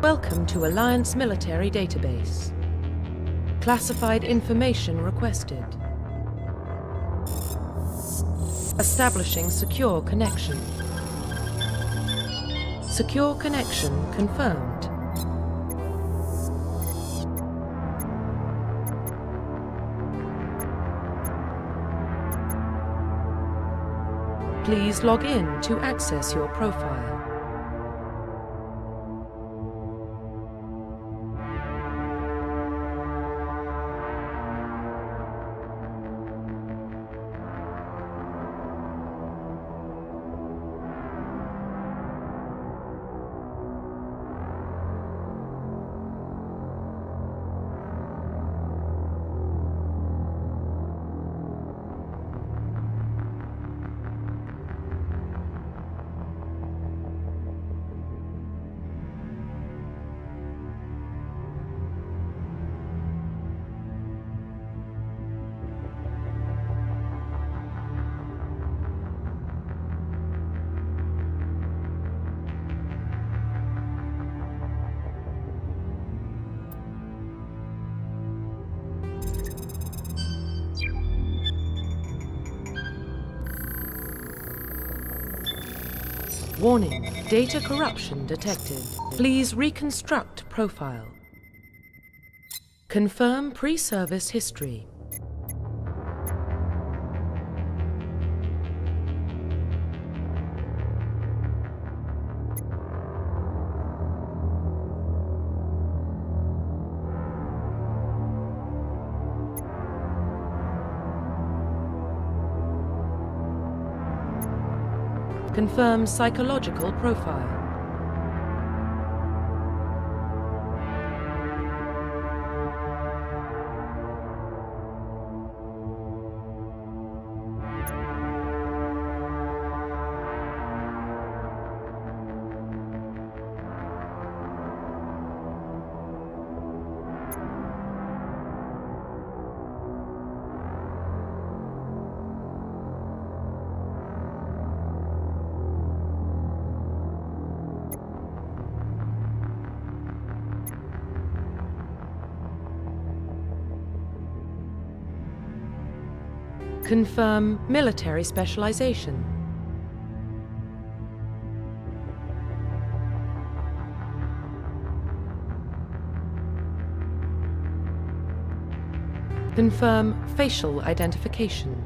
Welcome to Alliance Military Database. Classified information requested. Establishing secure connection. Secure connection confirmed. Please log in to access your profile. Warning, data corruption detected. Please reconstruct profile. Confirm pre-service history. Confirm psychological profile. Confirm military specialization. Confirm facial identification.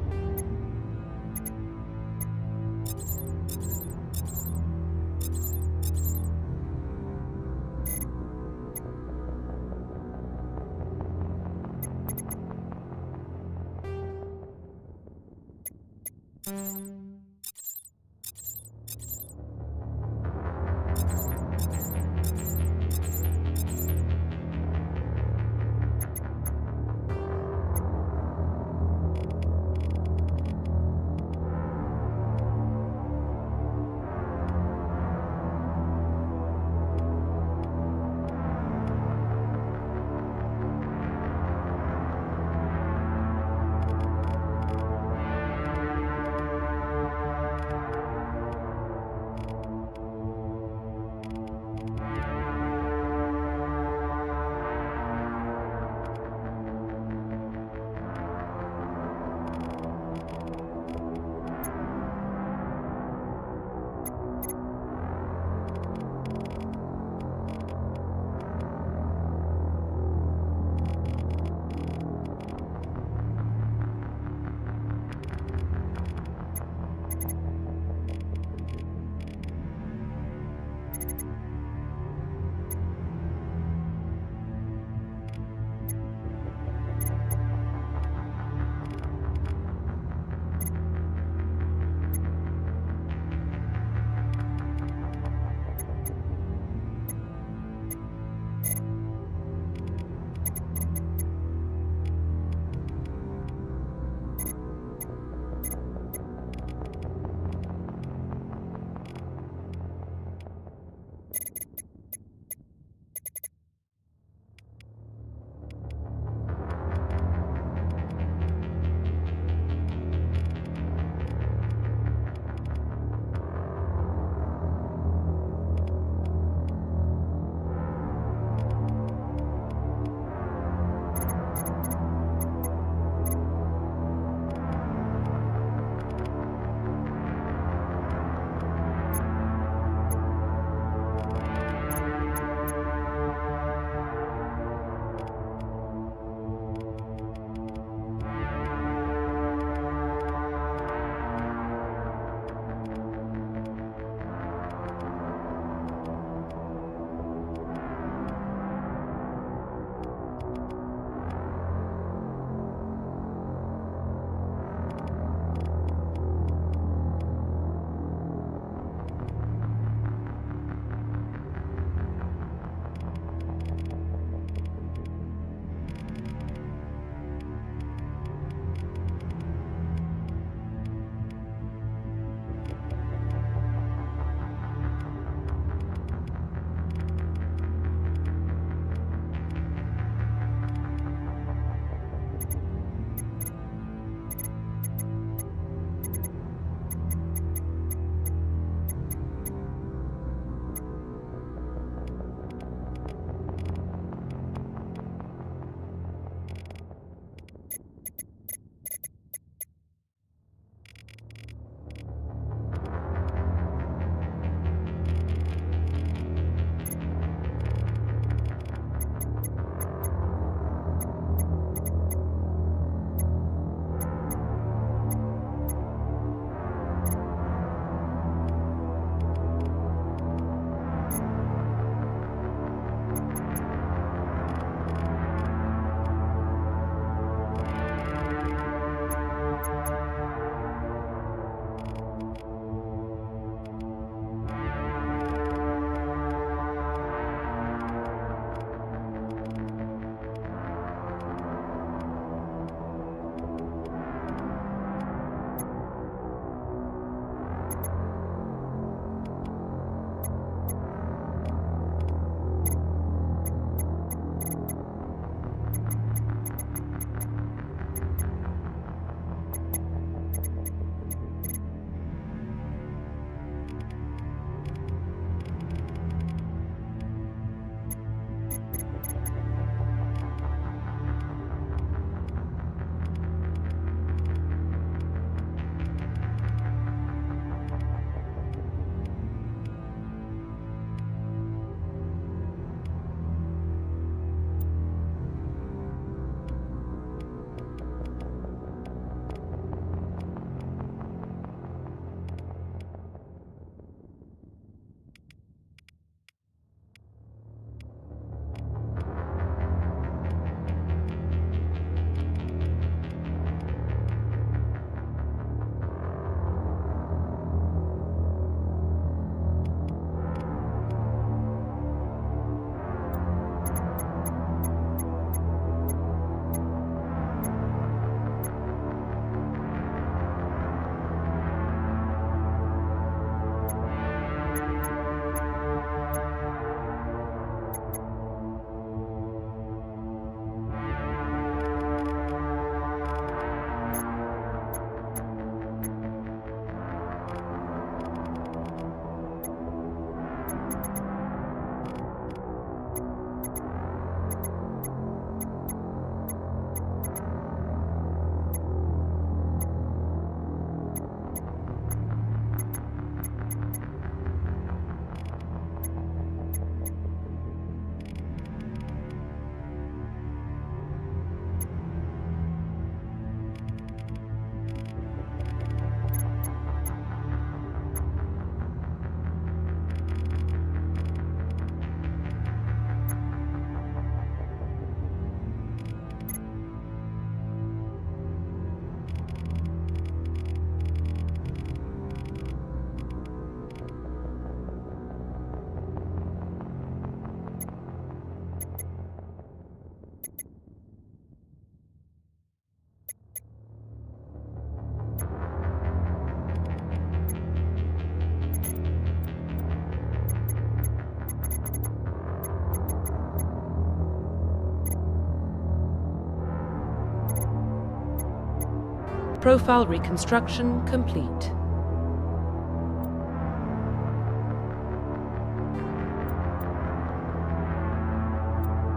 Profile reconstruction complete.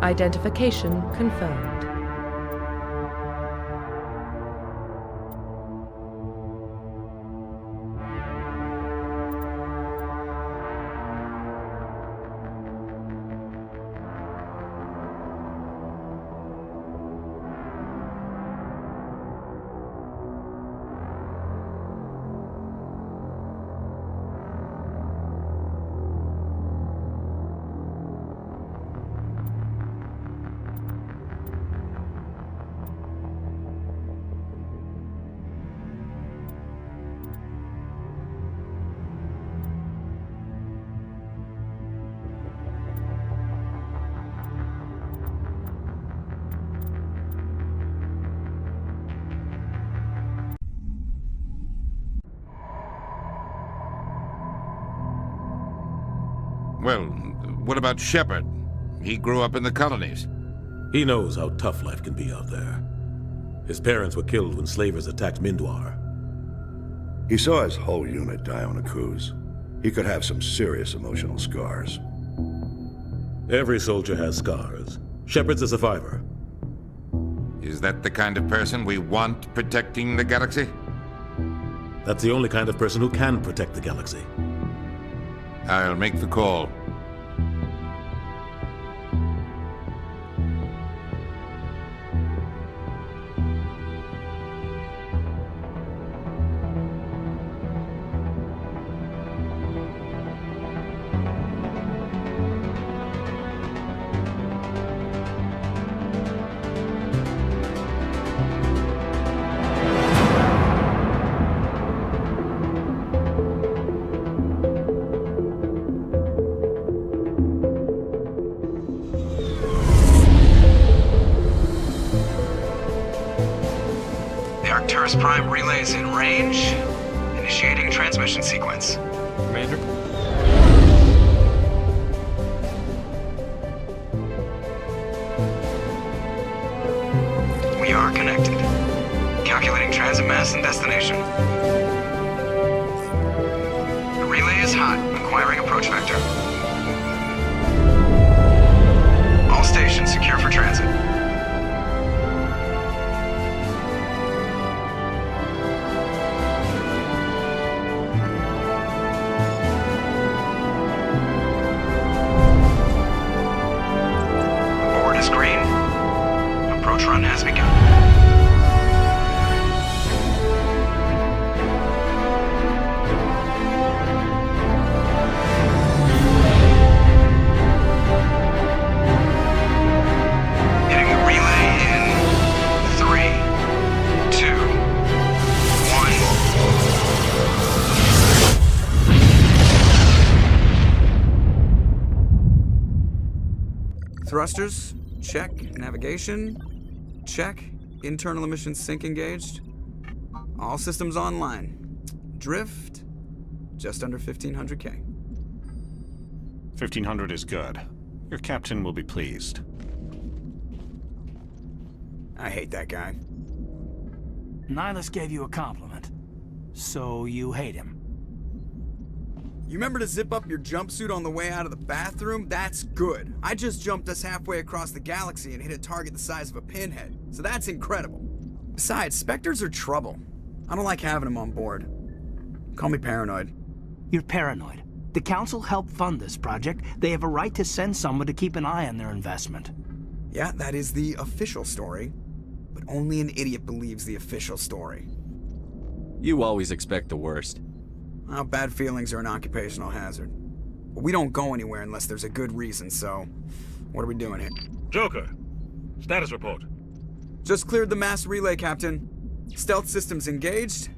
Identification confirmed. Well, what about Shepard? He grew up in the colonies. He knows how tough life can be out there. His parents were killed when slavers attacked Mindwar. He saw his whole unit die on a cruise. He could have some serious emotional scars. Every soldier has scars. Shepard's a survivor. Is that the kind of person we want protecting the galaxy? That's the only kind of person who can protect the galaxy. I'll make the call. Arcturus Prime relays in range. Initiating transmission sequence. Commander? We are connected. Calculating transit mass and destination. The relay is hot. Acquiring approach vector. All stations secure for transit. Green. Approach run has begun. Hitting the relay in 3, 2, 1. Thrusters. Check. Navigation. Check. Internal emissions sync engaged. All systems online. Drift. Just under 1500K. 1500 is good. Your captain will be pleased. I hate that guy. Nihilus gave you a compliment. So you hate him. You remember to zip up your jumpsuit on the way out of the bathroom? That's good. I just jumped us halfway across the galaxy and hit a target the size of a pinhead. So that's incredible. Besides, Spectres are trouble. I don't like having them on board. Call me paranoid. You're paranoid. The Council helped fund this project. They have a right to send someone to keep an eye on their investment. Yeah, that is the official story. But only an idiot believes the official story. You always expect the worst. Well, bad feelings are an occupational hazard. But we don't go anywhere unless there's a good reason, so what are we doing here? Joker, status report. Just cleared the mass relay, Captain. Stealth systems engaged.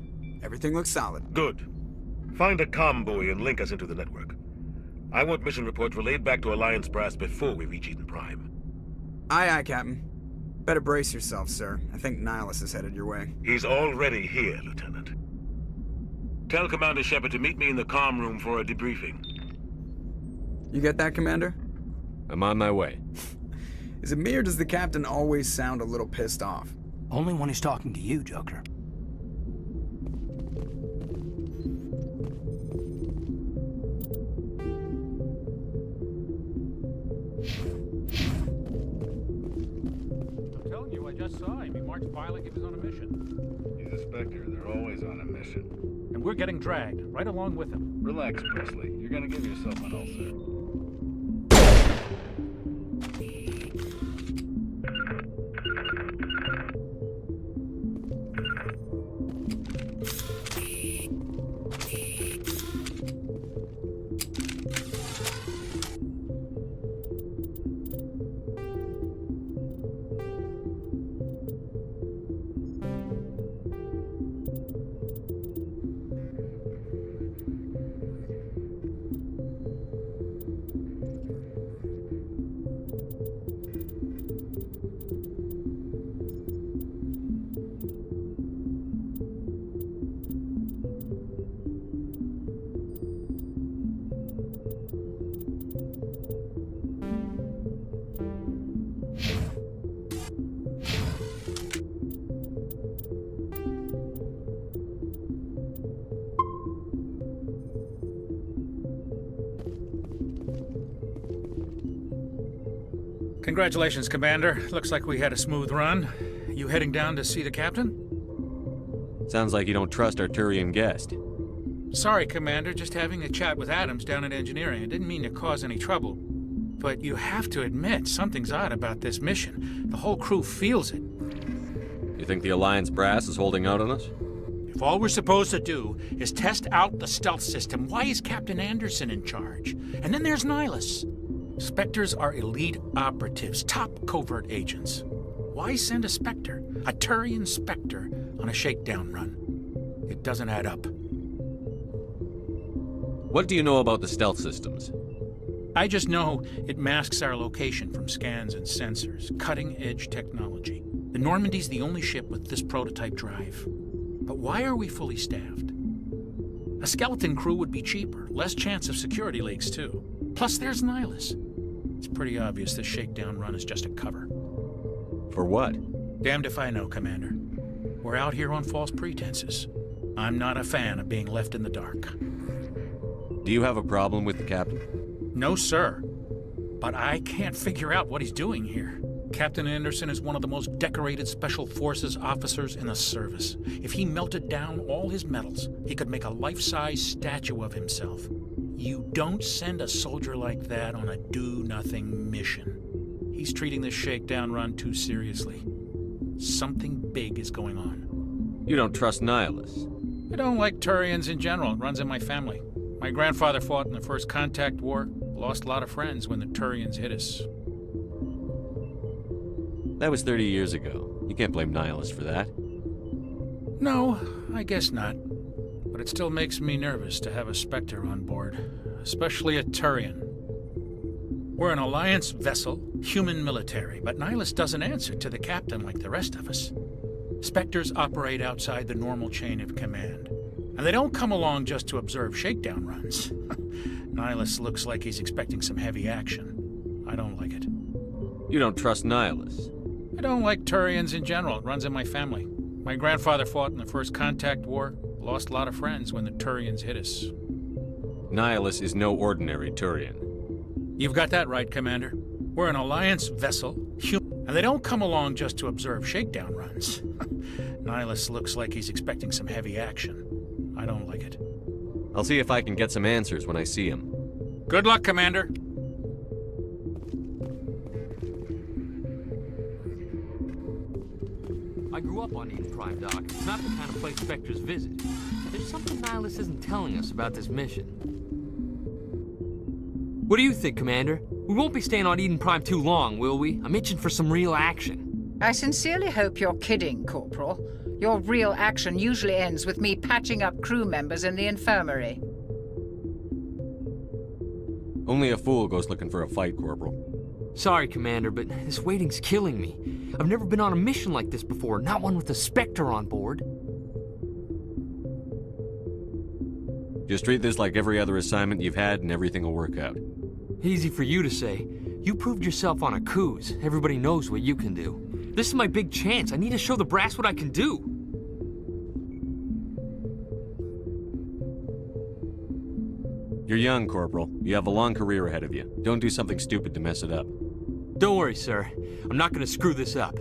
Everything looks solid. Good. Find a comm buoy and link us into the network. I want mission reports relayed back to Alliance Brass before we reach Eden Prime. Aye, aye, Captain. Better brace yourself, sir. I think Nihilus is headed your way. He's already here, Lieutenant. Tell Commander Shepard to meet me in the comm room for a debriefing. You get that, Commander? I'm on my way. Is it me or does the Captain always sound a little pissed off? Only when he's talking to you, Joker. saw him. He marched by like he was on a mission. He's a Spectre. They're always on a mission. And we're getting dragged, right along with him. Relax, Presley. You're gonna give yourself an ulcer. Congratulations, Commander. Looks like we had a smooth run. You heading down to see the captain? Sounds like you don't trust our Turian guest. Sorry, Commander. Just having a chat with Adams down at engineering. I didn't mean to cause any trouble. But you have to admit, something's odd about this mission. The whole crew feels it. You think the Alliance brass is holding out on us? If all we're supposed to do is test out the stealth system, why is Captain Anderson in charge? And then there's Nihilus. Spectres are elite operatives, top covert agents. Why send a Spectre, a Turian Spectre, on a shakedown run? It doesn't add up. What do you know about the stealth systems? I just know it masks our location from scans and sensors. Cutting-edge technology. The Normandy's the only ship with this prototype drive. But why are we fully staffed? A skeleton crew would be cheaper, less chance of security leaks too. Plus there's Nihilus. It's pretty obvious this shakedown run is just a cover. For what? Damned if I know, Commander. We're out here on false pretenses. I'm not a fan of being left in the dark. Do you have a problem with the captain? No, sir. But I can't figure out what he's doing here. Captain Anderson is one of the most decorated Special Forces officers in the service. If he melted down all his medals, he could make a life-size statue of himself. You don't send a soldier like that on a do-nothing mission. He's treating this shakedown run too seriously. Something big is going on. You don't trust Nihilus? I don't like Turians in general. It runs in my family. My grandfather fought in the First Contact War. Lost a lot of friends when the Turians hit us. That was 30 years ago. You can't blame Nihilus for that. No, I guess not. But it still makes me nervous to have a Spectre on board, especially a Turian. We're an Alliance vessel, human military, but Nihilus doesn't answer to the captain like the rest of us. Spectres operate outside the normal chain of command, and they don't come along just to observe shakedown runs. Nihilus looks like he's expecting some heavy action. I don't like it. You don't trust Nihilus? I don't like Turians in general. It runs in my family. My grandfather fought in the First Contact War. Lost a lot of friends when the Turians hit us. Nihilus is no ordinary Turian. You've got that right, Commander. We're an Alliance vessel, and they don't come along just to observe shakedown runs. Nihilus looks like he's expecting some heavy action. I don't like it. I'll see if I can get some answers when I see him. Good luck, Commander. I grew up on Eden Prime, Doc. It's not the kind of place Spectres visit. There's something Nihilus isn't telling us about this mission. What do you think, Commander? We won't be staying on Eden Prime too long, will we? I'm itching for some real action. I sincerely hope you're kidding, Corporal. Your real action usually ends with me patching up crew members in the infirmary. Only a fool goes looking for a fight, Corporal. Sorry, Commander, but this waiting's killing me. I've never been on a mission like this before, not one with a Spectre on board. Just treat this like every other assignment you've had and everything will work out. Easy for you to say. You proved yourself on a cruise. Everybody knows what you can do. This is my big chance. I need to show the brass what I can do. You're young, Corporal. You have a long career ahead of you. Don't do something stupid to mess it up. Don't worry, sir. I'm not gonna screw this up.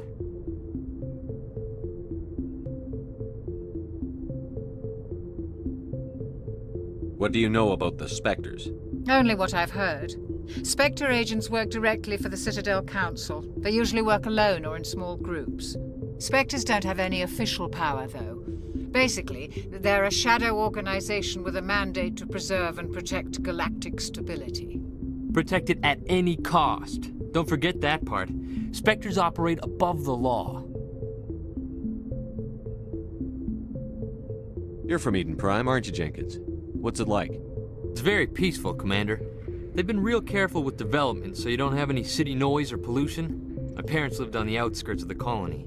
What do you know about the Spectres? Only what I've heard. Spectre agents work directly for the Citadel Council. They usually work alone or in small groups. Spectres don't have any official power, though. Basically, they're a shadow organization with a mandate to preserve and protect galactic stability. Protect it at any cost. Don't forget that part. Spectres operate above the law. You're from Eden Prime, aren't you, Jenkins? What's it like? It's very peaceful, Commander. They've been real careful with development, so you don't have any city noise or pollution. My parents lived on the outskirts of the colony.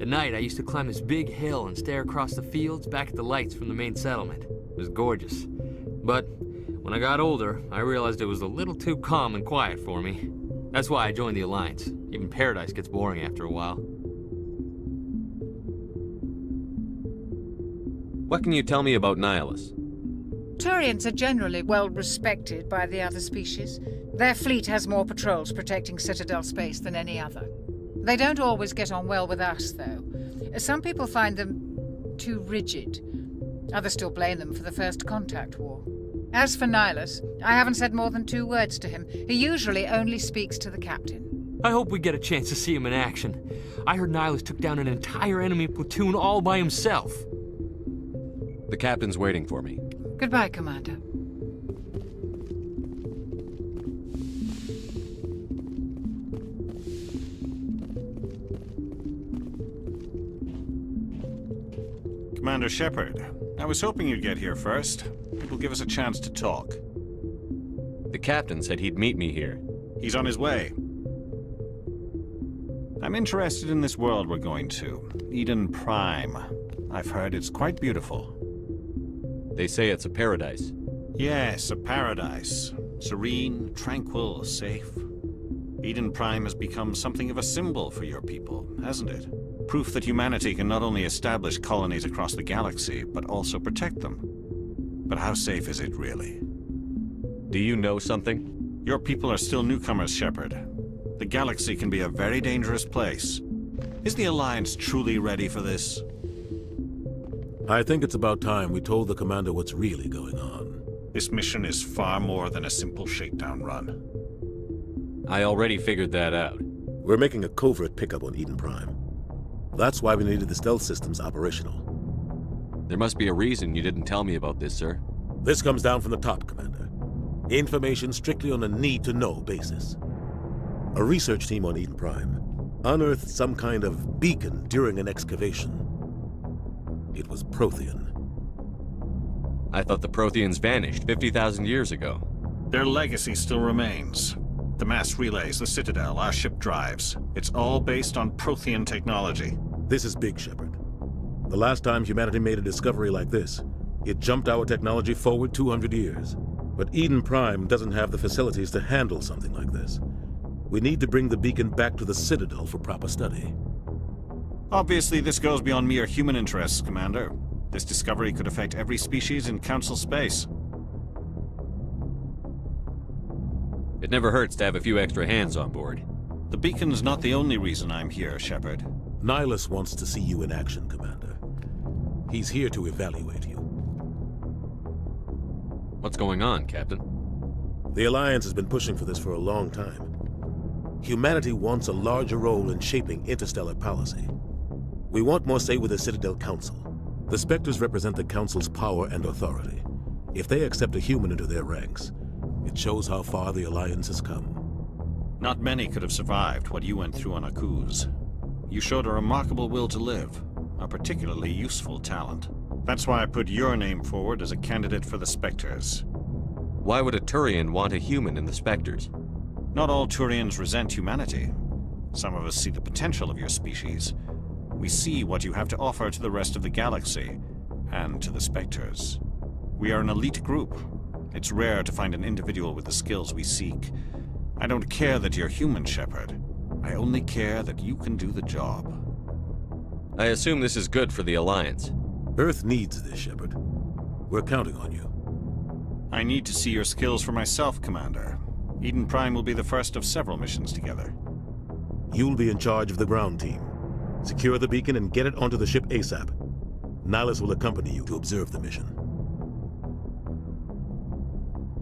At night, I used to climb this big hill and stare across the fields back at the lights from the main settlement. It was gorgeous. But when I got older, I realized it was a little too calm and quiet for me. That's why I joined the Alliance. Even paradise gets boring after a while. What can you tell me about Nihilus? Turians are generally well respected by the other species. Their fleet has more patrols protecting Citadel space than any other. They don't always get on well with us, though. Some people find them too rigid. Others still blame them for the First Contact War. As for Nihilus, I haven't said more than 2 words to him. He usually only speaks to the captain. I hope we get a chance to see him in action. I heard Nihilus took down an entire enemy platoon all by himself. The captain's waiting for me. Goodbye, Commander. Commander Shepard, I was hoping you'd get here first. It will give us a chance to talk. The captain said he'd meet me here. He's on his way. I'm interested in this world we're going to, Eden Prime. I've heard it's quite beautiful. They say it's a paradise. Yes, a paradise. Serene, tranquil, safe. Eden Prime has become something of a symbol for your people, hasn't it? Proof that humanity can not only establish colonies across the galaxy, but also protect them. But how safe is it, really? Do you know something? Your people are still newcomers, Shepard. The galaxy can be a very dangerous place. Is the Alliance truly ready for this? I think it's about time we told the commander what's really going on. This mission is far more than a simple shakedown run. I already figured that out. We're making a covert pickup on Eden Prime. That's why we needed the stealth systems operational. There must be a reason you didn't tell me about this, sir. This comes down from the top, Commander. Information strictly on a need-to-know basis. A research team on Eden Prime unearthed some kind of beacon during an excavation. It was Prothean. I thought the Protheans vanished 50,000 years ago. Their legacy still remains. The mass relays, the Citadel, our ship drives. It's all based on Prothean technology. This is big, Shepard. The last time humanity made a discovery like this, it jumped our technology forward 200 years. But Eden Prime doesn't have the facilities to handle something like this. We need to bring the beacon back to the Citadel for proper study. Obviously, this goes beyond mere human interests, Commander. This discovery could affect every species in Council space. It never hurts to have a few extra hands on board. The beacon's not the only reason I'm here, Shepard. Nihilus wants to see you in action, Commander. He's here to evaluate you. What's going on, Captain? The Alliance has been pushing for this for a long time. Humanity wants a larger role in shaping interstellar policy. We want more say with the Citadel Council. The Spectres represent the Council's power and authority. If they accept a human into their ranks, it shows how far the Alliance has come. Not many could have survived what you went through on Wh00t. You showed a remarkable will to live, a particularly useful talent. That's why I put your name forward as a candidate for the Spectres. Why would a Turian want a human in the Spectres? Not all Turians resent humanity. Some of us see the potential of your species. We see what you have to offer to the rest of the galaxy, and to the Spectres. We are an elite group. It's rare to find an individual with the skills we seek. I don't care that you're human, Shepard. I only care that you can do the job. I assume this is good for the Alliance. Earth needs this, Shepard. We're counting on you. I need to see your skills for myself, Commander. Eden Prime will be the first of several missions together. You'll be in charge of the ground team. Secure the beacon and get it onto the ship ASAP. Nihilus will accompany you to observe the mission.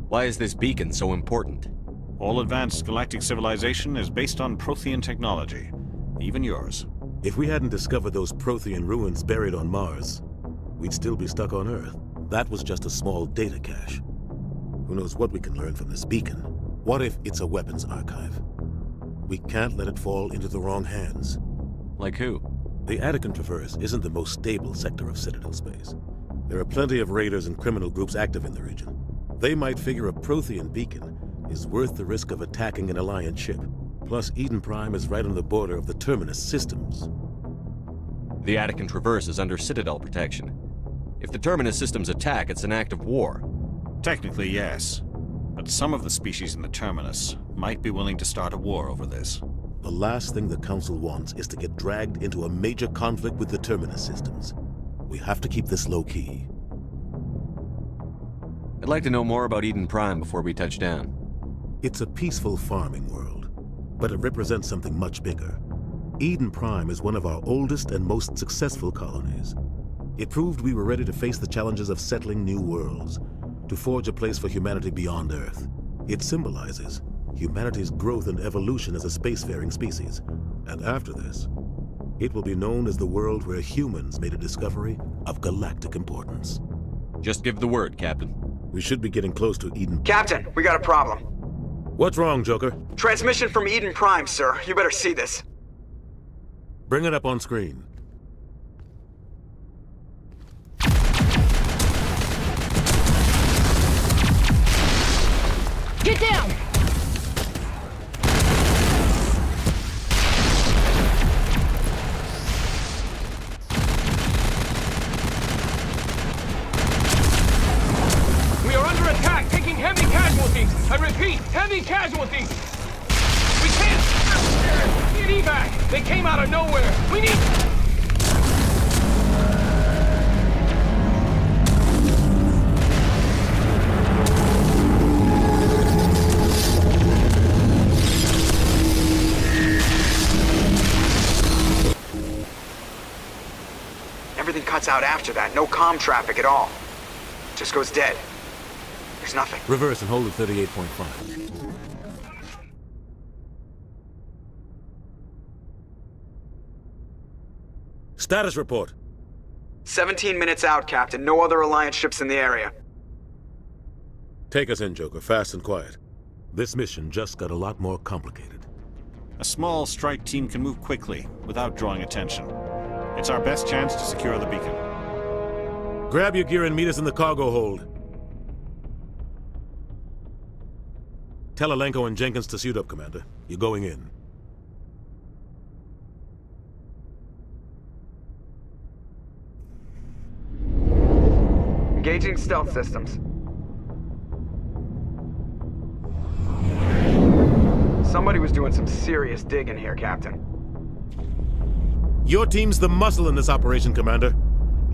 Why is this beacon so important? All advanced galactic civilization is based on Prothean technology, even yours. If we hadn't discovered those Prothean ruins buried on Mars, we'd still be stuck on Earth. That was just a small data cache. Who knows what we can learn from this beacon? What if it's a weapons archive? We can't let it fall into the wrong hands. Like who? The Attican Traverse isn't the most stable sector of Citadel space. There are plenty of raiders and criminal groups active in the region. They might figure a Prothean beacon is worth the risk of attacking an Alliance ship. Plus, Eden Prime is right on the border of the Terminus systems. The Attican Traverse is under Citadel protection. If the Terminus systems attack, it's an act of war. Technically, yes. But some of the species in the Terminus might be willing to start a war over this. The last thing the Council wants is to get dragged into a major conflict with the Terminus systems. We have to keep this low-key. I'd like to know more about Eden Prime before we touch down. It's a peaceful farming world, but it represents something much bigger. Eden Prime is one of our oldest and most successful colonies. It proved we were ready to face the challenges of settling new worlds, to forge a place for humanity beyond Earth. It symbolizes humanity's growth and evolution as a spacefaring species. And after this, it will be known as the world where humans made a discovery of galactic importance. Just give the word, Captain. We should be getting close to Eden. Captain, we got a problem. What's wrong, Joker? Transmission from Eden Prime, sir. You better see this. Bring it up on screen. Get down! We are under attack, taking heavy casualties. I repeat, heavy casualties. We can't need evac. They came out of nowhere. We need... Everything cuts out after that. No comm traffic at all. Just goes dead. There's nothing. Reverse and hold at 38.5. Status report. 17 minutes out, Captain. No other Alliance ships in the area. Take us in, Joker, fast and quiet. This mission just got a lot more complicated. A small strike team can move quickly, without drawing attention. It's our best chance to secure the beacon. Grab your gear and meet us in the cargo hold. Tell Alenko and Jenkins to suit up, Commander. You're going in. Engaging stealth systems. Somebody was doing some serious digging here, Captain. Your team's the muscle in this operation, Commander.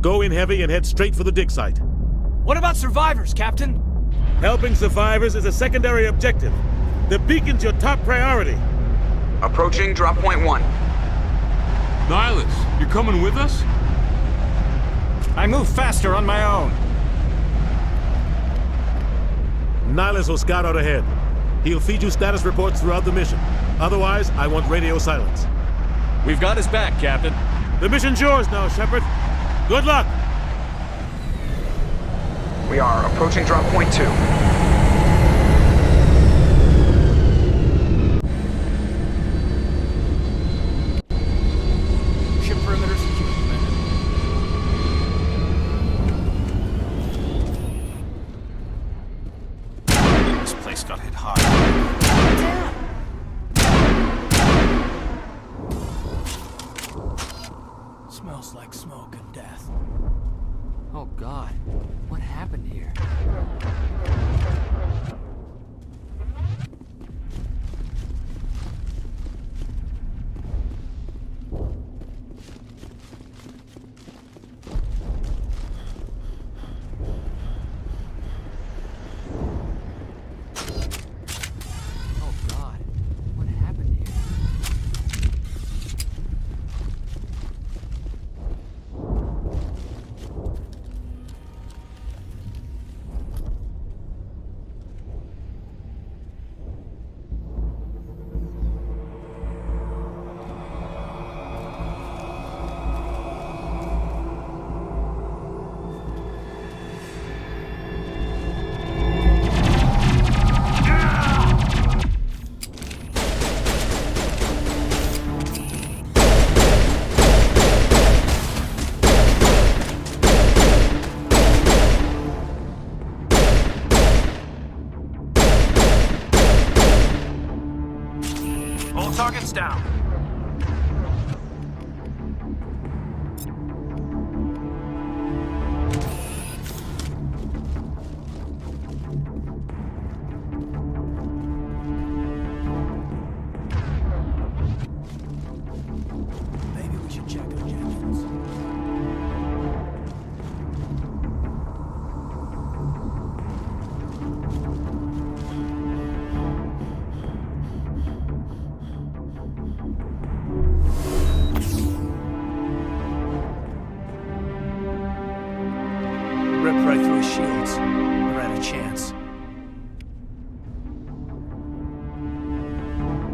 Go in heavy and head straight for the dig site. What about survivors, Captain? Helping survivors is a secondary objective. The beacon's your top priority. Approaching drop point 1. Nihilus, you're coming with us? I move faster on my own. Nihilus will scout out ahead. He'll feed you status reports throughout the mission. Otherwise, I want radio silence. We've got his back, Captain. The mission's yours now, Shepard. Good luck! We are approaching drop point 2. Ship perimeter secure, Commander. This place got hit hard. Smells like smoke and death. Oh God, what happened here? Oh God, what happened here? targets down. Maybe we should check objectives. Ripped right through his shields. Never had a chance.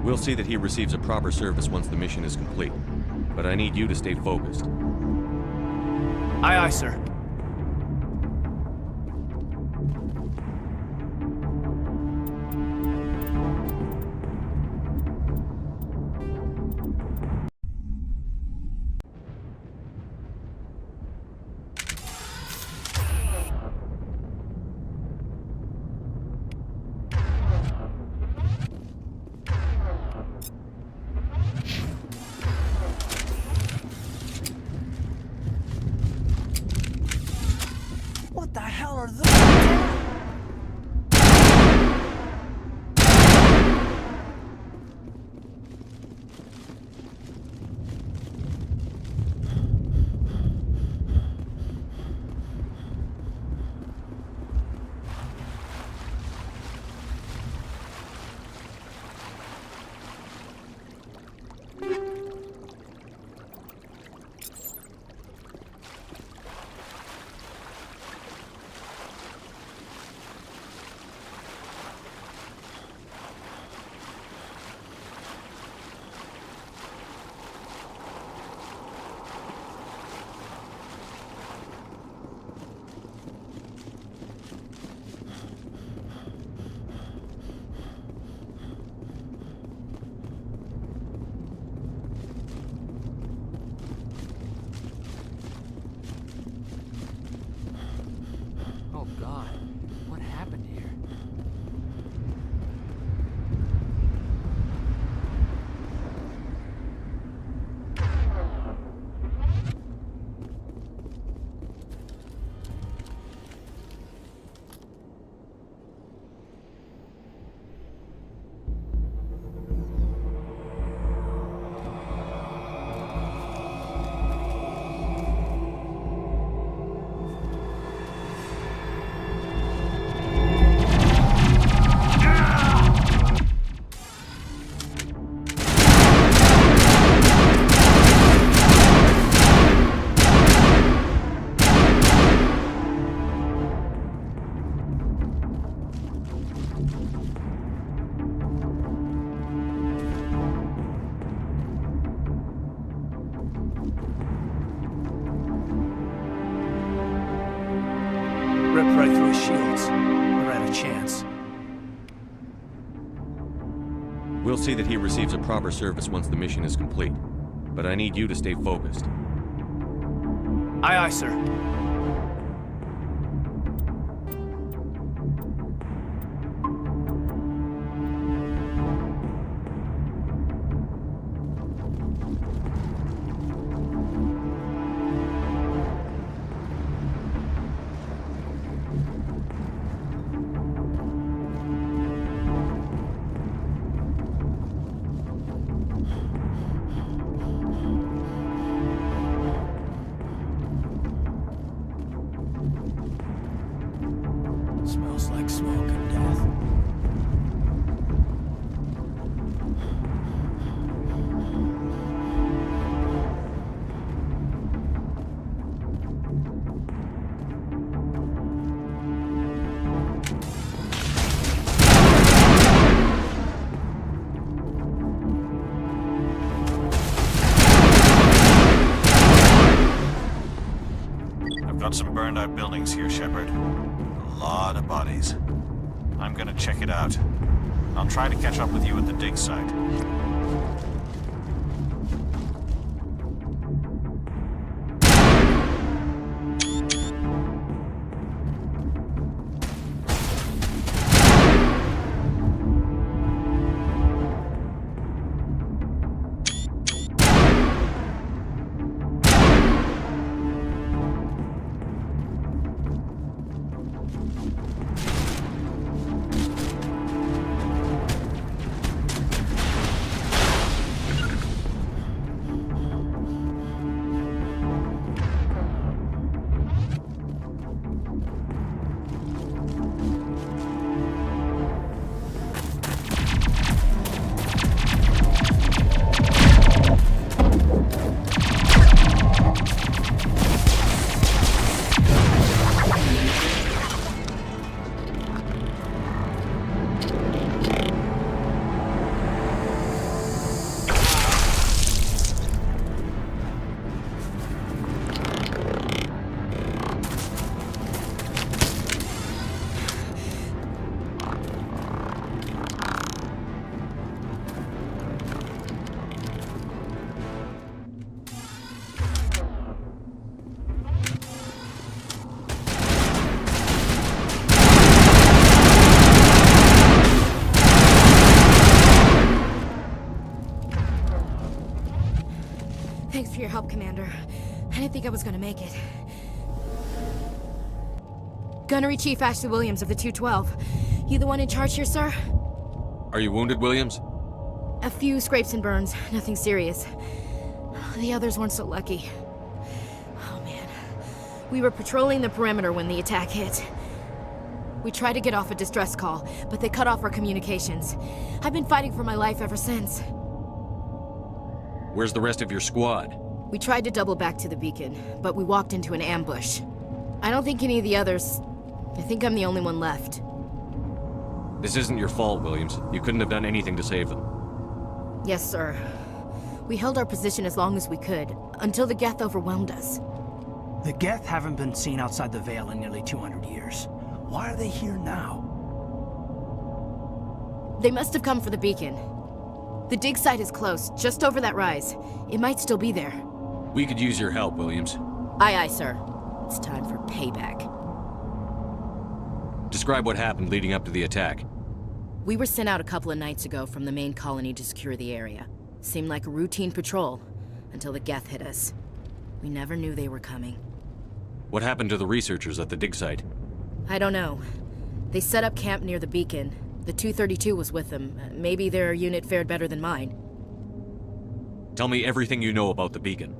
We'll see that he receives a proper service once the mission is complete. But I need you to stay focused. Aye, aye, sir. What the hell are those? Oh God, what happened here? Ripped right through his shields. Never had a chance. We'll see that he receives a proper service once the mission is complete. But I need you to stay focused. Aye, aye, sir. Smells like smoke and death. I've got some burned out buildings here, Shepard. A lot of bodies. I'm gonna check it out. I'll try to catch up with you at the dig site. help, Commander. I didn't think I was gonna make it. Gunnery Chief Ashley Williams of the 212. You the one in charge here, sir? Are you wounded, Williams? A few scrapes and burns, nothing serious. The others weren't so lucky. Oh man. We were patrolling the perimeter when the attack hit. We tried to get off a distress call, but they cut off our communications. I've been fighting for my life ever since. Where's the rest of your squad? We tried to double back to the beacon, but we walked into an ambush. I don't think any of the others... I think I'm the only one left. This isn't your fault, Williams. You couldn't have done anything to save them. Yes, sir. We held our position as long as we could, until the Geth overwhelmed us. The Geth haven't been seen outside the Veil in nearly 200 years. Why are they here now? They must have come for the beacon. The dig site is close, just over that rise. It might still be there. We could use your help, Williams. Aye, aye, sir. It's time for payback. Describe what happened leading up to the attack. We were sent out a couple of nights ago from the main colony to secure the area. Seemed like a routine patrol, until the Geth hit us. We never knew they were coming. What happened to the researchers at the dig site? I don't know. They set up camp near the beacon. The 232 was with them. Maybe their unit fared better than mine. Tell me everything you know about the beacon.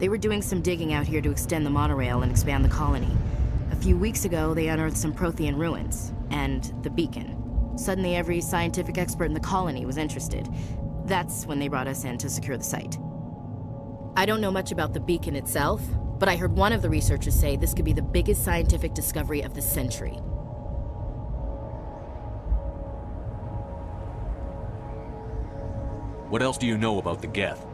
They were doing some digging out here to extend the monorail and expand the colony. A few weeks ago, they unearthed some Prothean ruins, and the beacon. Suddenly, every scientific expert in the colony was interested. That's when they brought us in to secure the site. I don't know much about the beacon itself, but I heard one of the researchers say this could be the biggest scientific discovery of the century. What else do you know about the Geth?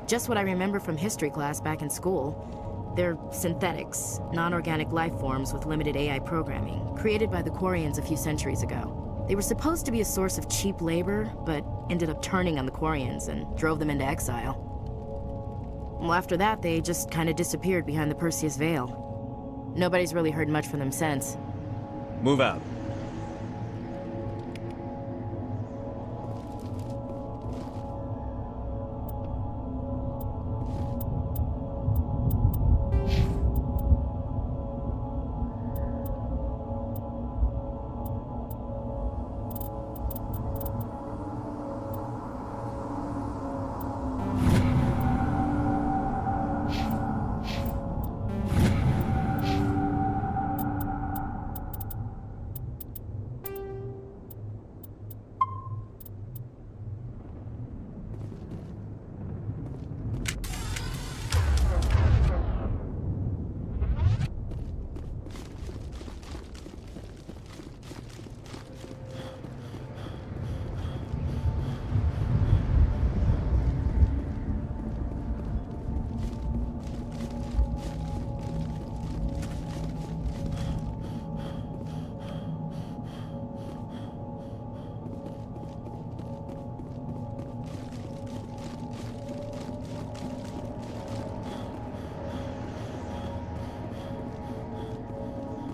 Just what I remember from history class back in school. They're synthetics, non-organic life forms with limited AI programming, created by the Quarians a few centuries ago. They were supposed to be a source of cheap labor, but ended up turning on the Quarians and drove them into exile. Well, after that, they just kind of disappeared behind the Perseus Veil. Nobody's really heard much from them since. Move out.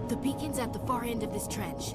The beacon's at the far end of this trench.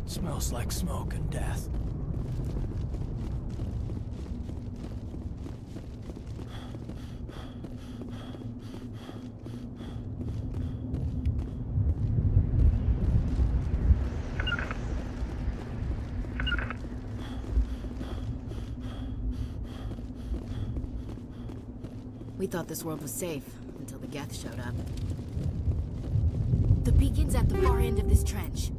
Smells like smoke and death. We thought this world was safe until the Geth showed up. The beacon's at the far end of this trench.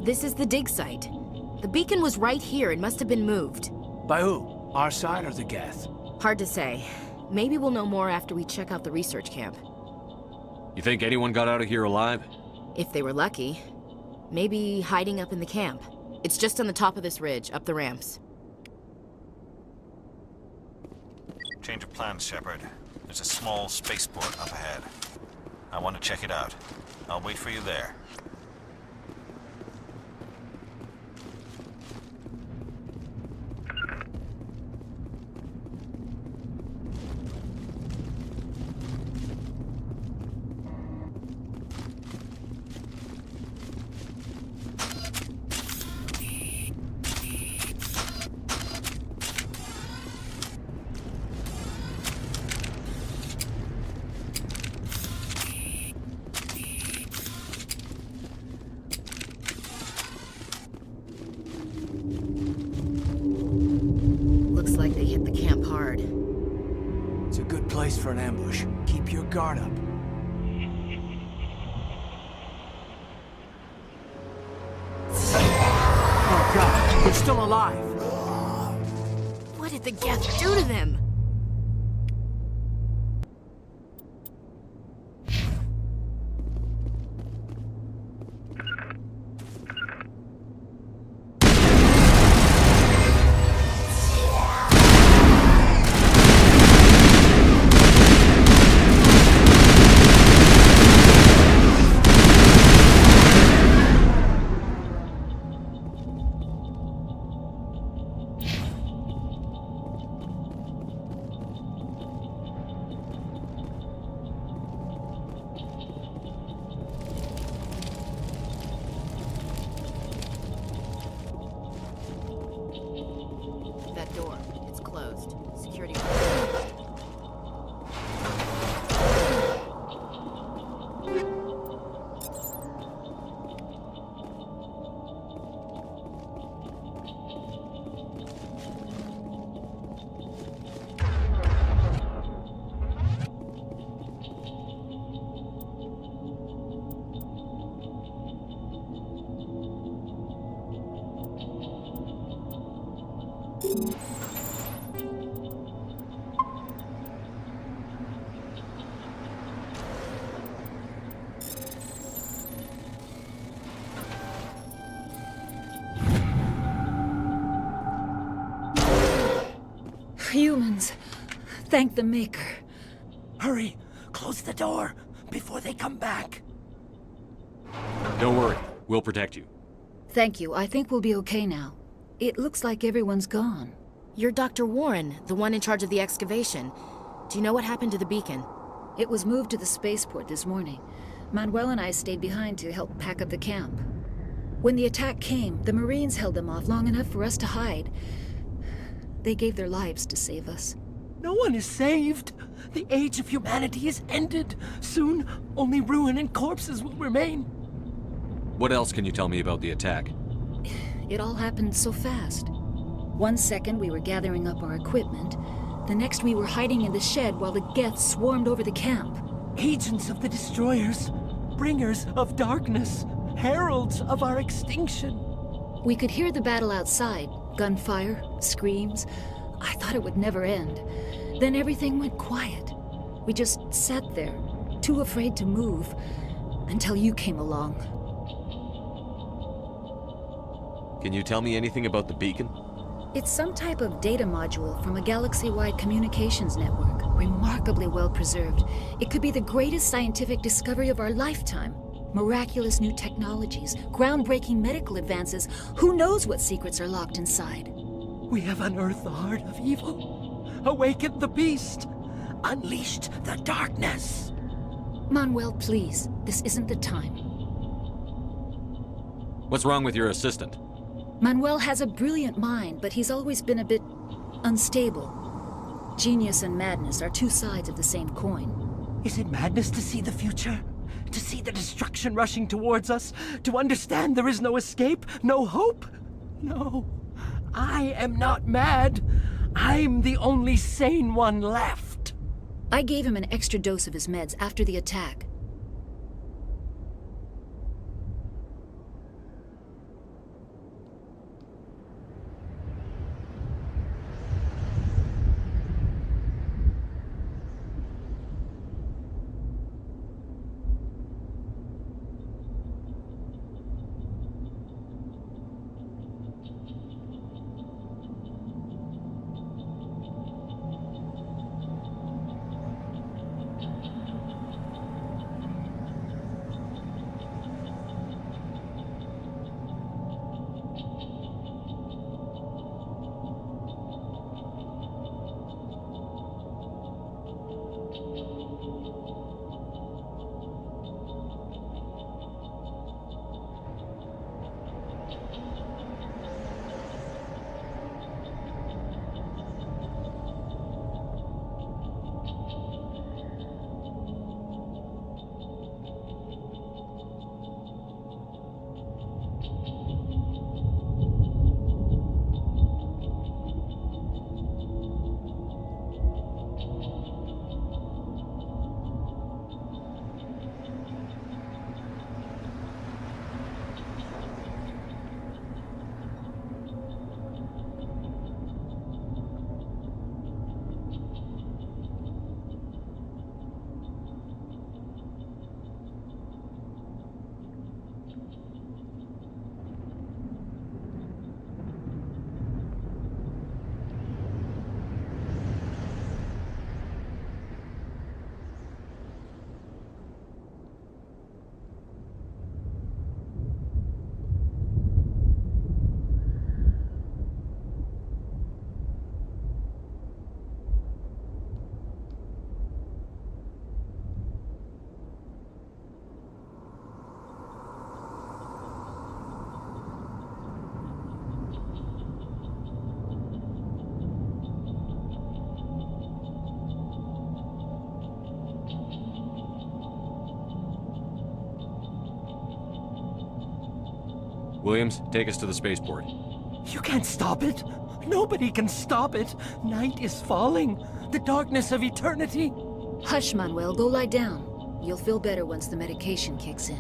This is the dig site. The beacon was right here. It must have been moved. By who? Our side or the Geth? Hard to say. Maybe we'll know more after we check out the research camp. You think anyone got out of here alive? If they were lucky. Maybe hiding up in the camp. It's just on the top of this ridge, up the ramps. Change of plans, Shepard. There's a small spaceport up ahead. I want to check it out. I'll wait for you there. Looks like they hit the camp hard. It's a good place for an ambush. Keep your guard up. Oh God, they're still alive. What did the Geth do to them? That door, it's closed. Security. Humans. Thank the Maker. Hurry! Close the door before they come back. Don't worry. We'll protect you. Thank you. I think we'll be okay now. It looks like everyone's gone. You're Dr. Warren, the one in charge of the excavation. Do you know what happened to the beacon? It was moved to the spaceport this morning. Manuel and I stayed behind to help pack up the camp. When the attack came, the Marines held them off long enough for us to hide. They gave their lives to save us. No one is saved. The age of humanity is ended. Soon, only ruin and corpses will remain. What else can you tell me about the attack? It all happened so fast. 1 second we were gathering up our equipment. The next we were hiding in the shed while the Geth swarmed over the camp. Agents of the destroyers, bringers of darkness, heralds of our extinction. We could hear the battle outside. Gunfire, screams. I thought it would never end. Then everything went quiet. We just sat there, too afraid to move, until you came along. Can you tell me anything about the beacon? It's some type of data module from a galaxy-wide communications network, remarkably well preserved. It could be the greatest scientific discovery of our lifetime. Miraculous new technologies, groundbreaking medical advances. Who knows what secrets are locked inside? We have unearthed the heart of evil, awakened the beast, unleashed the darkness. Manuel, please, this isn't the time. What's wrong with your assistant? Manuel has a brilliant mind, but he's always been a bit unstable. Genius and madness are two sides of the same coin. Is it madness to see the future? To see the destruction rushing towards us? To understand there is no escape? No hope? No. I am not mad. I'm the only sane one left. I gave him an extra dose of his meds after the attack. Williams, take us to the spaceport. You can't stop it. Nobody can stop it. Night is falling. The darkness of eternity. Hush, Manuel. Go lie down. You'll feel better once the medication kicks in.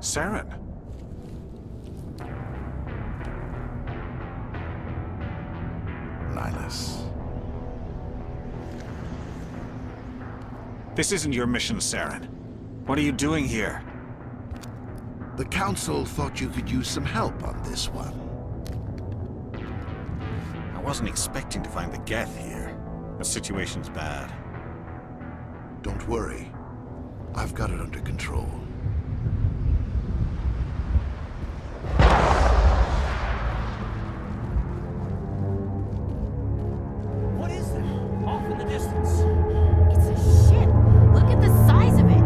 Saren. Nihilus. This isn't your mission, Saren. What are you doing here? The Council thought you could use some help on this one. I wasn't expecting to find the Geth here. The situation's bad. Don't worry. I've got it under control. What is that? Off in the distance. It's a ship. Look at the size of it.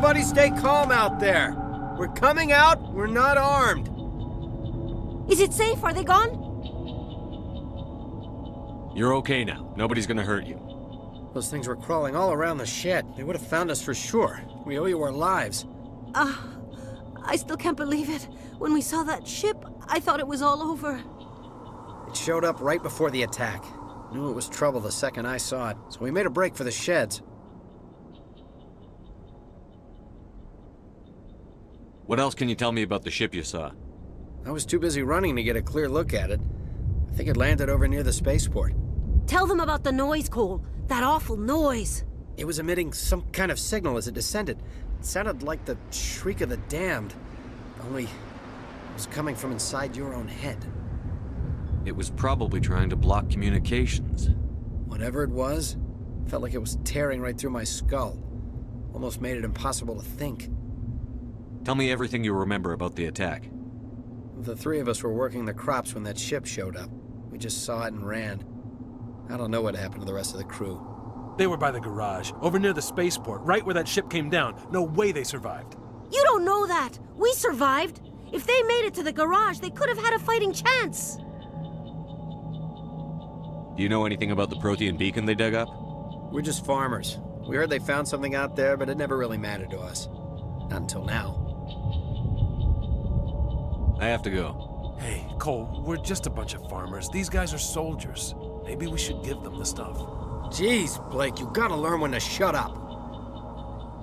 Everybody stay calm out there. We're coming out, we're not armed. Is it safe? Are they gone? You're okay now. Nobody's gonna hurt you. Those things were crawling all around the shed. They would have found us for sure. We owe you our lives. I still can't believe it. When we saw that ship, I thought it was all over. It showed up right before the attack. Knew it was trouble the second I saw it, so we made a break for the sheds. What else can you tell me about the ship you saw? I was too busy running to get a clear look at it. I think it landed over near the spaceport. Tell them about the noise, Cole. That awful noise. It was emitting some kind of signal as it descended. It sounded like the shriek of the damned. Only it was coming from inside your own head. It was probably trying to block communications. Whatever it was, felt like it was tearing right through my skull. Almost made it impossible to think. Tell me everything you remember about the attack. The three of us were working the crops when that ship showed up. We just saw it and ran. I don't know what happened to the rest of the crew. They were by the garage, over near the spaceport, right where that ship came down. No way they survived. You don't know that. We survived. If they made it to the garage, they could have had a fighting chance. Do you know anything about the Prothean beacon they dug up? We're just farmers. We heard they found something out there, but it never really mattered to us. Not until now. I have to go. Hey, Cole, we're just a bunch of farmers. These guys are soldiers. Maybe we should give them the stuff. Jeez, Blake, you gotta learn when to shut up.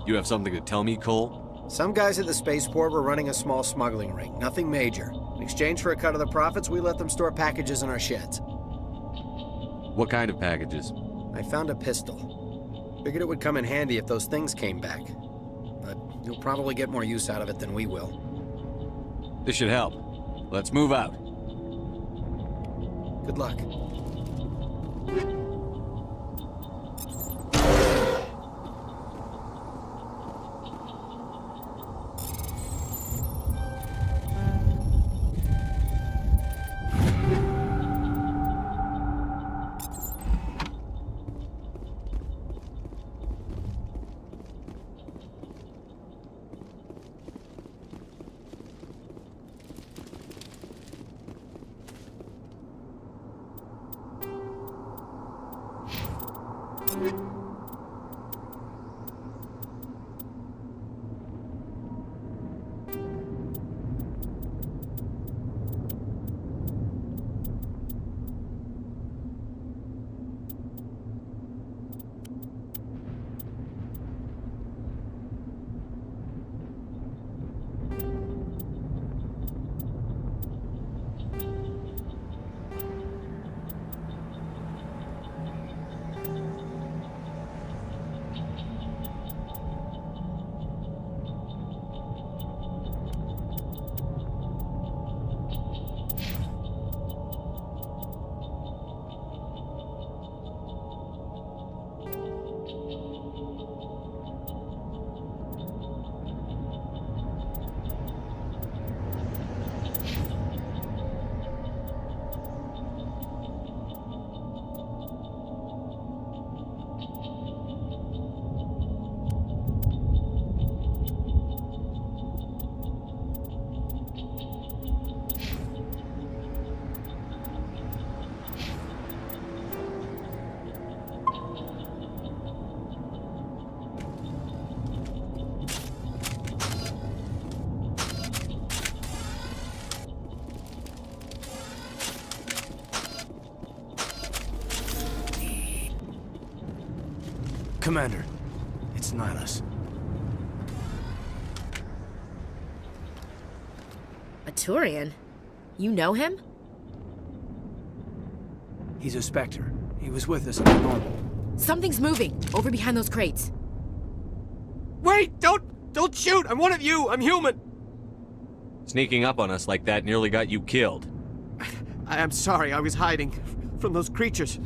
You have something to tell me, Cole? Some guys at the spaceport were running a small smuggling ring, nothing major. In exchange for a cut of the profits, we let them store packages in our sheds. What kind of packages? I found a pistol. Figured it would come in handy if those things came back. But you'll probably get more use out of it than we will. This should help. Let's move out. Good luck. Commander, it's not us. A Turian? You know him? He's a Spectre. He was with us in the normal. Something's moving, over behind those crates. Wait! Don't shoot! I'm one of you! I'm human! Sneaking up on us like that nearly got you killed. I'm sorry, I was hiding from those creatures.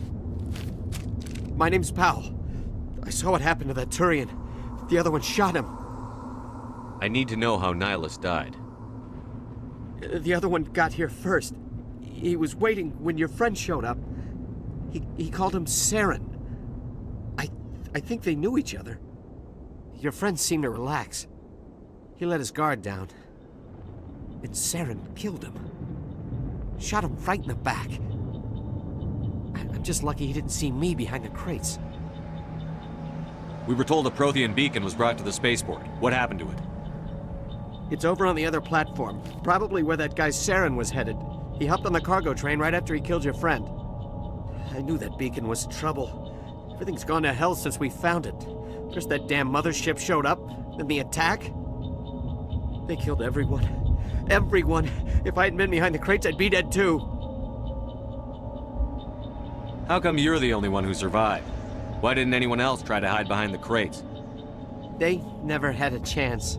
My name's Powell. I saw what happened to that Turian. The other one shot him. I need to know how Nihilus died. The other one got here first. He was waiting when your friend showed up. He called him Saren. I think they knew each other. your friend seemed to relax. He let his guard down. And Saren killed him. Shot him right in the back. I'm just lucky he didn't see me behind the crates. We were told a Prothean beacon was brought to the spaceport. What happened to it? It's over on the other platform. Probably where that guy Saren was headed. He hopped on the cargo train right after he killed your friend. I knew that beacon was trouble. Everything's gone to hell since we found it. First that damn mothership showed up, then the attack. They killed everyone. Everyone! If I hadn't been behind the crates, I'd be dead too. How come you're the only one who survived? Why didn't anyone else try to hide behind the crates? They never had a chance.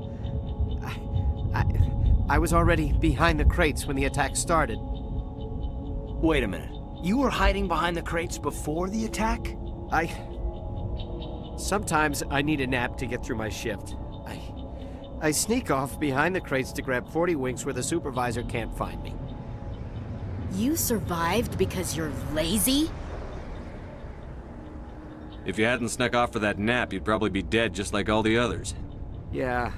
I was already behind the crates when the attack started. Wait a minute. You were hiding behind the crates before the attack? Sometimes I need a nap to get through my shift. I sneak off behind the crates to grab 40 winks where the supervisor can't find me. You survived because you're lazy? If you hadn't snuck off for that nap, you'd probably be dead just like all the others. Yeah,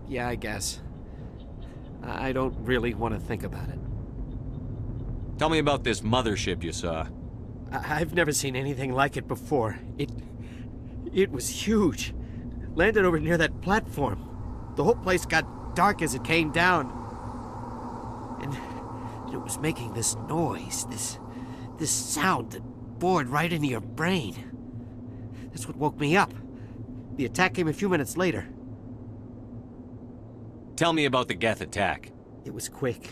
I guess. I don't really want to think about it. Tell me about this mothership you saw. I've never seen anything like it before. It was huge. Landed over near that platform. The whole place got dark as it came down. And it was making this noise, this sound that bored right into your brain. That's what woke me up. The attack came a few minutes later. Tell me about the Geth attack. It was quick.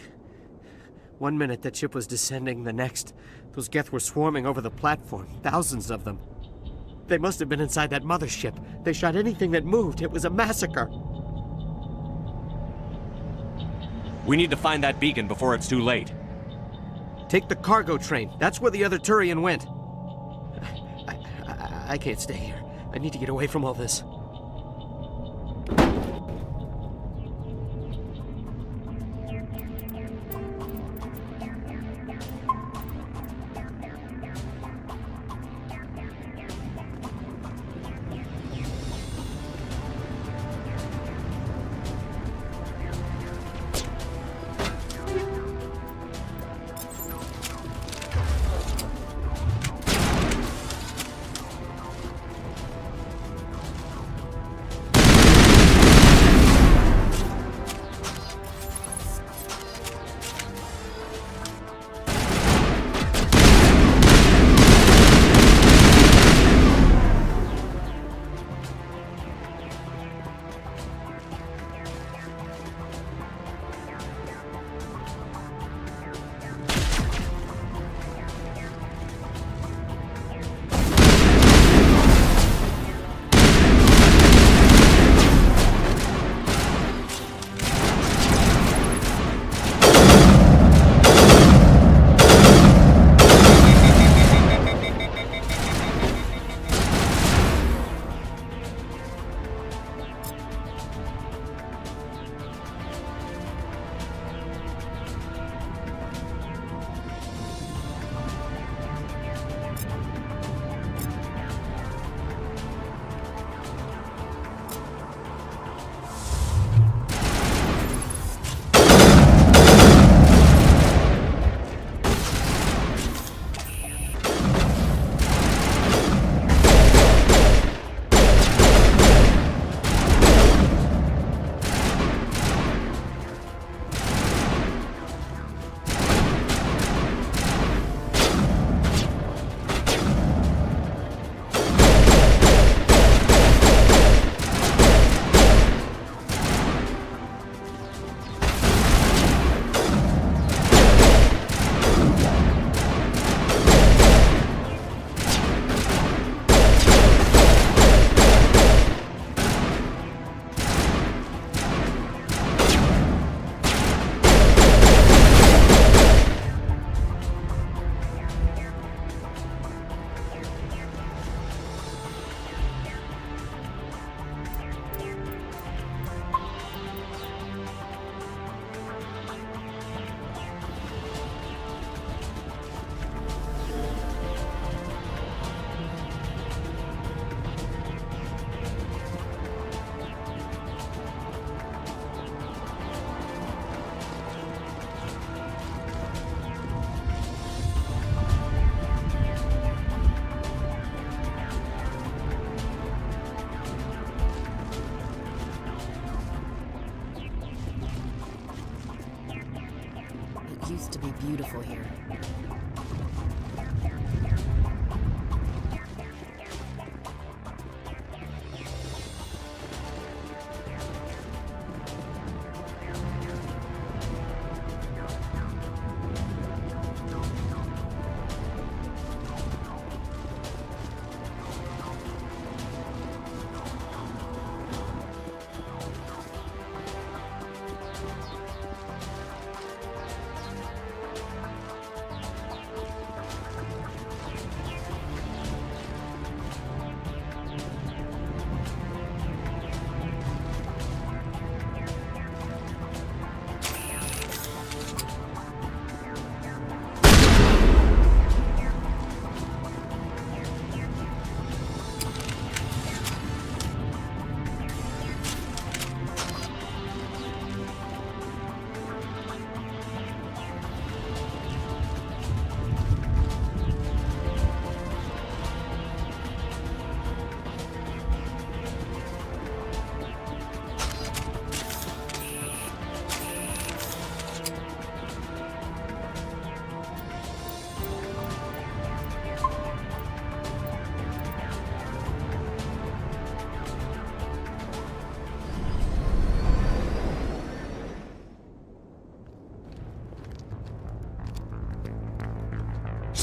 1 minute that ship was descending, the next, those Geth were swarming over the platform, thousands of them. They must have been inside that mothership. They shot anything that moved. It was a massacre. We need to find that beacon before it's too late. Take the cargo train. That's where the other Turian went. I can't stay here. I need to get away from all this. used to be beautiful here.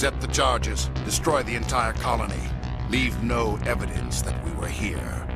Set the charges. Destroy the entire colony. Leave no evidence that we were here.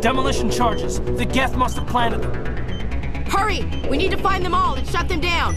Demolition charges. The Geth must have planted them. Hurry! We need to find them all and shut them down!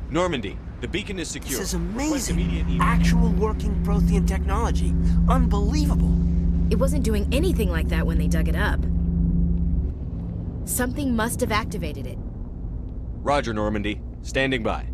Normandy, the beacon is secure. This is Request amazing. immediate Actual working Prothean technology. Unbelievable. It wasn't doing anything like that when they dug it up. Something must have activated it. Roger, Normandy. Standing by.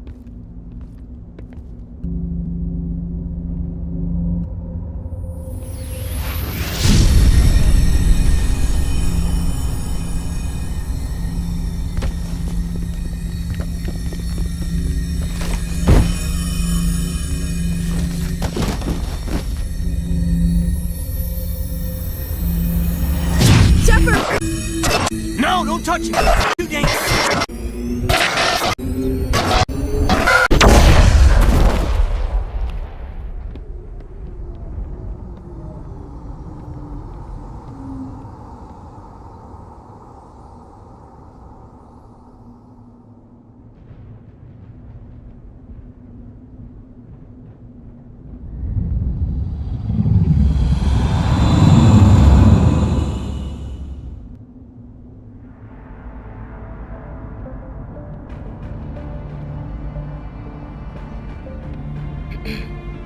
No, don't touch it! Too dangerous!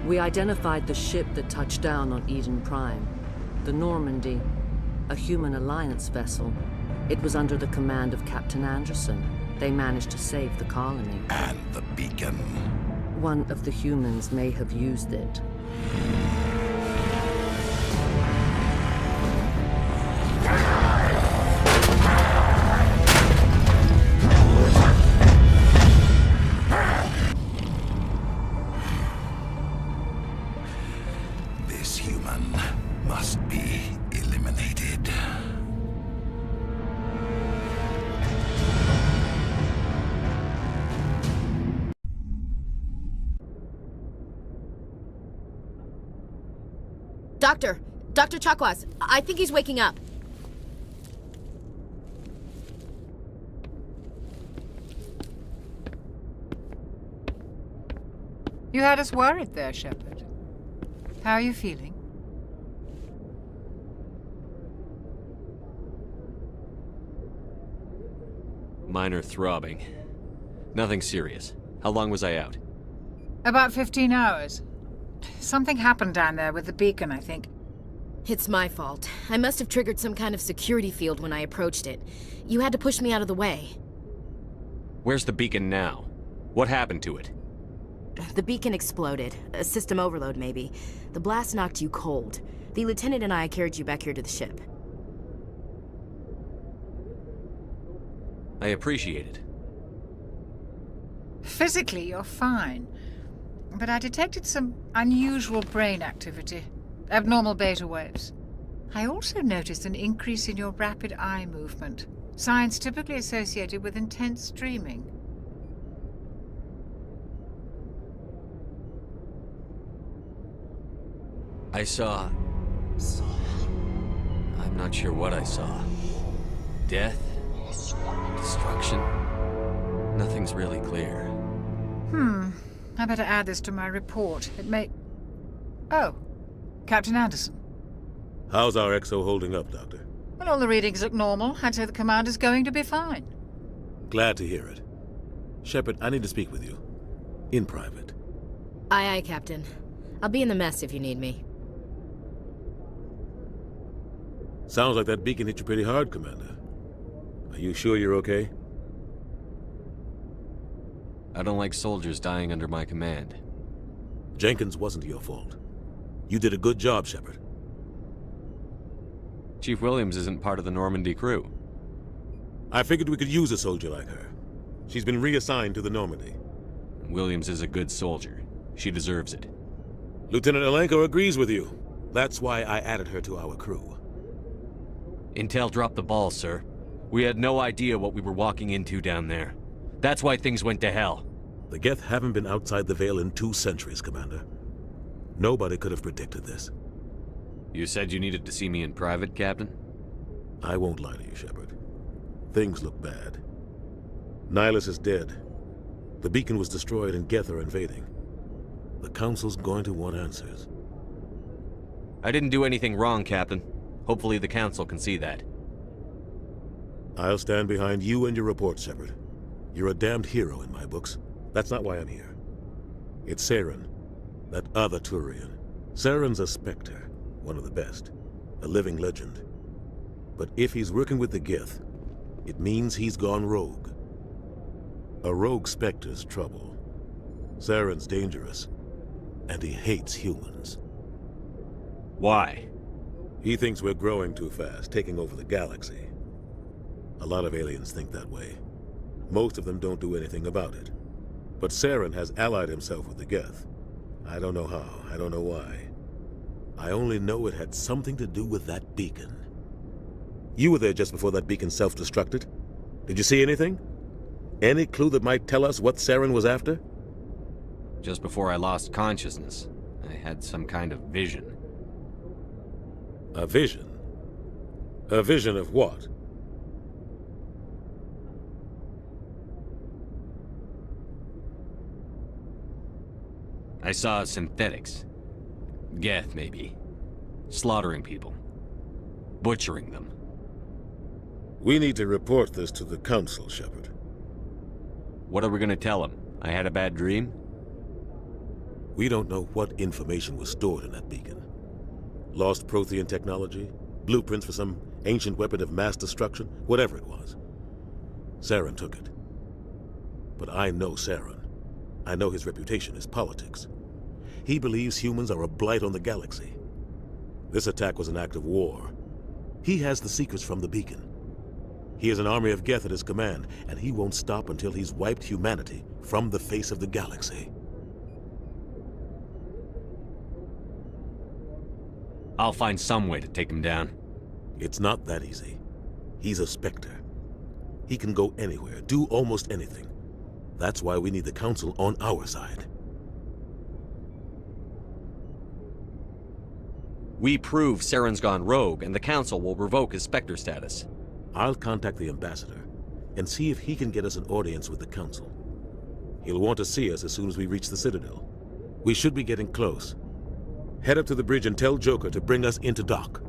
We identified the ship that touched down on Eden Prime. The Normandy, a human alliance vessel. It was under the command of Captain Anderson. They managed to save the colony. And the beacon. One of the humans may have used it. This human must be eliminated. Dr. Chakwas, I think he's waking up. You had us worried there, Shepard. How are you feeling? Minor throbbing. Nothing serious. How long was I out? About 15 hours. Something happened down there with the beacon, I think. It's my fault. I must have triggered some kind of security field when I approached it. You had to push me out of the way. Where's the beacon now? What happened to it? The beacon exploded. A system overload, maybe. The blast knocked you cold. The lieutenant and I carried you back here to the ship. I appreciate it. Physically, you're fine. But I detected some unusual brain activity. Abnormal beta waves. I also noticed an increase in your rapid eye movement. Signs typically associated with intense dreaming. I saw... I'm not sure what I saw. Death? Destruction? Nothing's really clear. I better add this to my report. It may... Oh, Captain Anderson. How's our XO holding up, Doctor? Well, all the readings look normal. I'd say the commander's going to be fine. Glad to hear it. Shepard, I need to speak with you. In private. Aye, Captain. I'll be in the mess if you need me. Sounds like that beacon hit you pretty hard, Commander. Are you sure you're okay? I don't like soldiers dying under my command. Jenkins wasn't your fault. You did a good job, Shepard. Chief Williams isn't part of the Normandy crew. I figured we could use a soldier like her. She's been reassigned to the Normandy. Williams is a good soldier. She deserves it. Lieutenant Alenko agrees with you. That's why I added her to our crew. Intel dropped the ball, sir. We had no idea what we were walking into down there. That's why things went to hell. The Geth haven't been outside the Veil in 2 centuries, Commander. Nobody could have predicted this. You said you needed to see me in private, Captain? I won't lie to you, Shepard. Things look bad. Nihilus is dead. The beacon was destroyed and Geth are invading. The Council's going to want answers. I didn't do anything wrong, Captain. Hopefully the Council can see that. I'll stand behind you and your report, Shepard. You're a damned hero in my books. That's not why I'm here. It's Saren, that other Turian. Saren's a Spectre, one of the best, a living legend. But if he's working with the Geth, it means he's gone rogue. A rogue Spectre's trouble. Saren's dangerous, and he hates humans. Why? He thinks we're growing too fast, taking over the galaxy. A lot of aliens think that way. Most of them don't do anything about it. But Saren has allied himself with the Geth. I don't know how, I don't know why. I only know it had something to do with that beacon. You were there just before that beacon self-destructed. Did you see anything? Any clue that might tell us what Saren was after? Just before I lost consciousness, I had some kind of vision. A vision? A vision of what? I saw synthetics. Geth, maybe. Slaughtering people. Butchering them. We need to report this to the Council, Shepard. What are we gonna tell them? I had a bad dream? We don't know what information was stored in that beacon. Lost Prothean technology? Blueprints for some ancient weapon of mass destruction? Whatever it was. Saren took it. But I know Saren. I know his reputation is politics. He believes humans are a blight on the galaxy. This attack was an act of war. He has the secrets from the beacon. He has an army of Geth at his command, and he won't stop until he's wiped humanity from the face of the galaxy. I'll find some way to take him down. It's not that easy. He's a Spectre. He can go anywhere, do almost anything. That's why we need the Council on our side. We prove Saren's gone rogue, and the Council will revoke his Spectre status. I'll contact the Ambassador and see if he can get us an audience with the Council. He'll want to see us as soon as we reach the Citadel. We should be getting close. Head up to the bridge and tell Joker to bring us into dock.